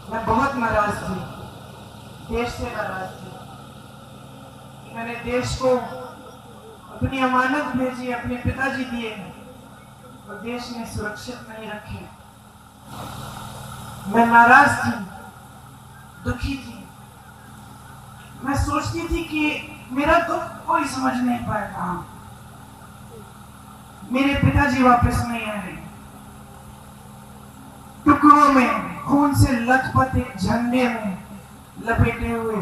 मैं बहुत नाराज थी, देश से नाराज थी। मैंने देश को अपनी अमानत भेजी, अपने पिताजी दिए और देश ने सुरक्षित नहीं रखे। मैं नाराज थी, दुखी थी। मैं सोचती थी कि मेरा दुख कोई समझ नहीं पाएगा। मेरे पिताजी वापस नहीं आए, टुकड़ों में खून से लथपथ एक झंडे में लपेटे हुए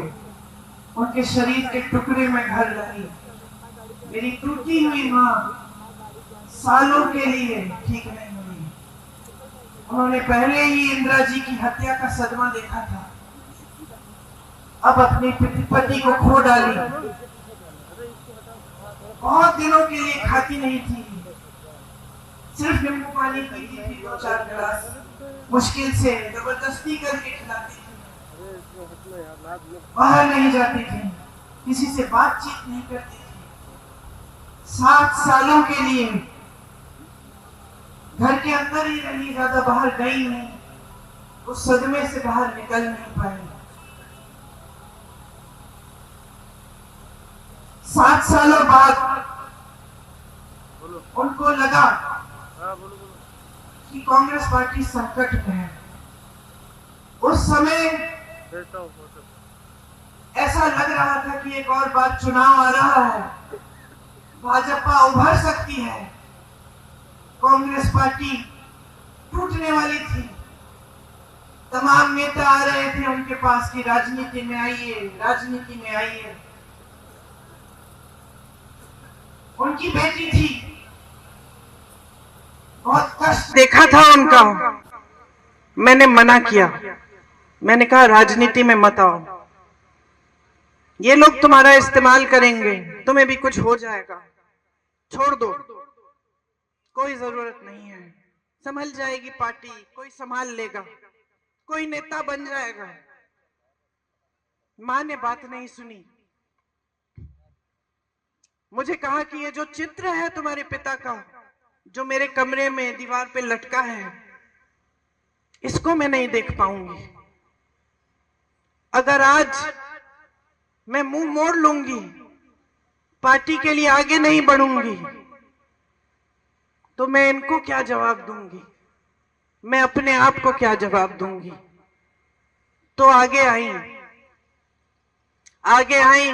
उनके शरीर के टुकड़े में घर लाई। मेरी टूटी हुई मां सालों के लिए ठीक नहीं हुई। उन्होंने पहले ही इंदिरा जी की हत्या का सदमा देखा था, अब अपने पति को खो डाली। बहुत दिनों के लिए खाती नहीं थी, सिर्फ नींबू पानी पीती थी, 2-4 गिलास, मुश्किल से जबरदस्ती करके खिलाती थी। बाहर नहीं जाती थी, किसी से बातचीत नहीं करती थी। 7 सालों के लिए घर के अंदर ही रही, ज्यादा बाहर गई नहीं। उस सदमे से बाहर निकल नहीं पाई। 7 सालों बाद उनको लगा कि कांग्रेस पार्टी संकट में है। उस समय ऐसा लग रहा था कि एक और बार चुनाव आ रहा है, भाजपा उभर सकती है, कांग्रेस पार्टी टूटने वाली थी। तमाम नेता आ रहे थे उनके पास कि राजनीति में आइए, राजनीति में आइए। उनकी बेटी थी, बहुत कष्ट देखा था उनका। मैंने मना किया, मैंने कहा राजनीति में मत आओ, ये लोग तुम्हारा इस्तेमाल करेंगे, तुम्हें भी कुछ हो जाएगा, छोड़ दो, कोई जरूरत नहीं है, संभल जाएगी पार्टी, कोई संभाल लेगा, कोई नेता बन जाएगा। मां ने बात नहीं सुनी। मुझे कहा कि ये जो चित्र है तुम्हारे पिता का, जो मेरे कमरे में दीवार पे लटका है, इसको मैं नहीं देख पाऊंगी। अगर आज मैं मुंह मोड़ लूंगी, पार्टी के लिए आगे नहीं बढ़ूंगी, तो मैं इनको क्या जवाब दूंगी, मैं अपने आप को क्या जवाब दूंगी। तो आगे आई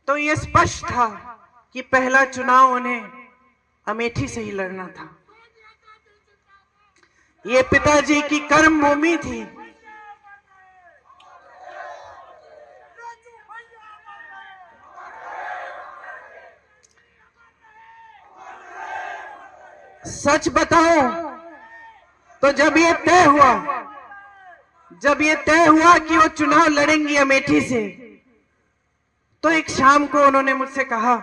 तो ये स्पष्ट था कि पहला चुनाव उन्हें अमेठी से ही लड़ना था। ये पिताजी की कर्म भूमि थी। सच बताओ तो जब ये तय हुआ कि वो चुनाव लड़ेंगी अमेठी से, तो एक शाम को उन्होंने मुझसे कहा,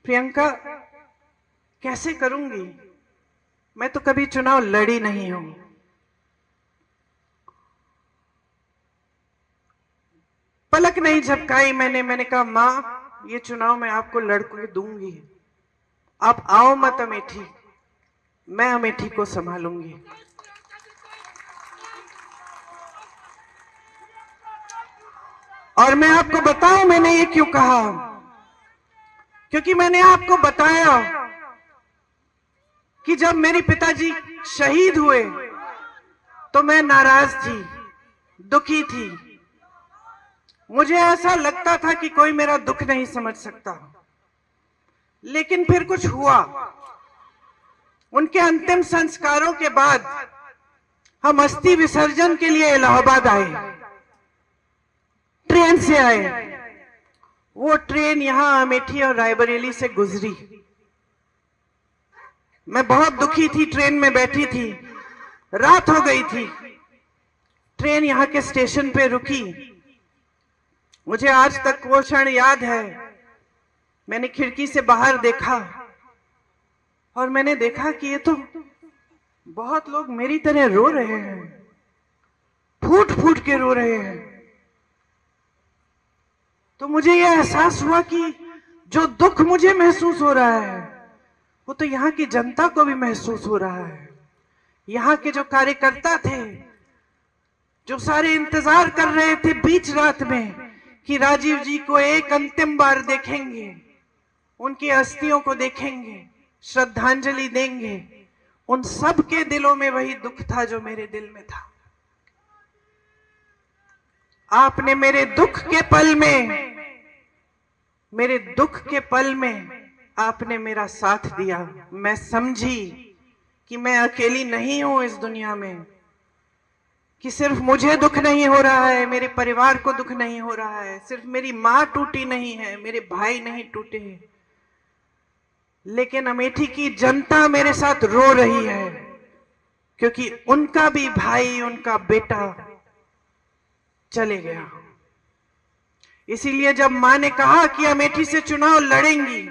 प्रियंका कैसे करूंगी, मैं तो कभी चुनाव लड़ी नहीं हूं। पलक नहीं झपकाई मैंने कहा मां, ये चुनाव मैं आपको लड़के दूंगी, आप आओ मत अमेठी, मैं अमेठी को संभालूंगी। और मैं आपको बताऊं मैंने ये क्यों कहा, क्योंकि मैंने आपको बताया कि जब मेरे पिताजी शहीद हुए तो मैं नाराज थी, दुखी थी। मुझे ऐसा लगता था कि कोई मेरा दुख नहीं समझ सकता। लेकिन फिर कुछ हुआ। उनके अंतिम संस्कारों के बाद हम अस्थि विसर्जन के लिए इलाहाबाद आए, ट्रेन से आए। वो ट्रेन यहां अमेठी और रायबरेली से गुजरी। मैं बहुत दुखी थी, ट्रेन में बैठी थी, रात हो गई थी। ट्रेन यहां के स्टेशन पे रुकी। मुझे आज तक वो क्षण याद है। मैंने खिड़की से बाहर देखा और मैंने देखा कि ये तो बहुत लोग मेरी तरह रो रहे हैं, फूट फूट के रो रहे हैं। तो मुझे यह एहसास हुआ कि जो दुख मुझे महसूस हो रहा है वो तो यहाँ की जनता को भी महसूस हो रहा है। यहाँ के जो कार्यकर्ता थे, जो सारे इंतजार कर रहे थे बीच रात में कि राजीव जी को एक अंतिम बार देखेंगे, उनकी अस्थियों को देखेंगे, श्रद्धांजलि देंगे, उन सब के दिलों में वही दुख था जो मेरे दिल में था। आपने मेरे दुख के पल में आपने मेरा साथ दिया। मैं समझी कि मैं अकेली नहीं हूं इस दुनिया में, कि सिर्फ मुझे दुख नहीं हो रहा है, मेरे परिवार को दुख नहीं हो रहा है, सिर्फ मेरी मां टूटी नहीं है, मेरे भाई नहीं टूटे हैं, लेकिन अमेठी की जनता मेरे साथ रो रही है, क्योंकि उनका भी भाई, उनका बेटा चले गया। इसीलिए जब मां ने कहा कि अमेठी से चुनाव लड़ेंगी,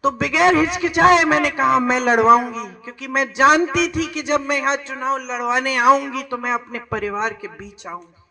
तो बगैर हिचकिचाए मैंने कहा मैं लड़वाऊंगी, क्योंकि मैं जानती थी कि जब मैं यहां चुनाव लड़वाने आऊंगी तो मैं अपने परिवार के बीच आऊंगी।